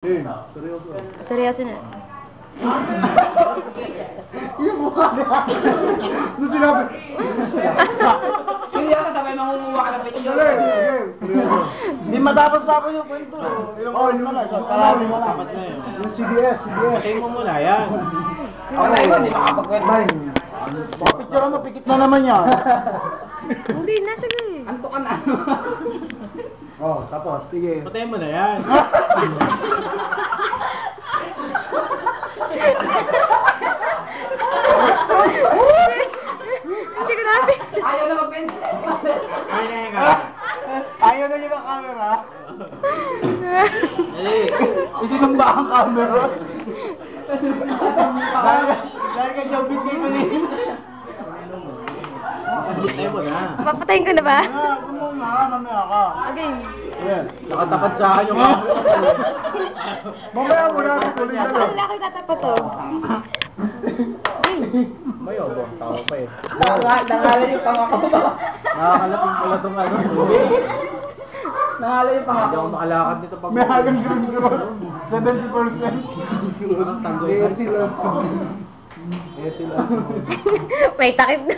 Seryoso. Seryoso na. Yung mukha niya. Nung sinabi. Hindi ka sabay mangunguha ka ng picture. Hindi matapos-tapos yung kwento. Yung na lang. Karami mo lang. Yung CBS. Patayin mo muna yan. Ako na yun, hindi makapagkwento. Baka picture mo, pikit na naman yan. Hindi, nasa na eh. Anto ka na. Oh, tapos, sige. Patayin mo na yan. Kasi ko namin. Ayaw na mag-pencil. Ay, na yan ka. Ayaw na yung camera. Dali. Isinumba ang camera. Dahil ka jobit kayo ulit. Patayin mo na. Papatayin ko na ba? Mamaya ka. Okay. Ayan. Nakatapat sa akin yung camera. Mamaya mo na tuloy na lang. Wala ko tatapat to. May obo. Tao pa eh. Nangalan yung pangako. Nakakalapin pala itong ano. Nangalan yung Hindi ako makalakad nito pag... May hagang green 70%. Parang tanggoy. 80 lang. 80 lang. May takip na.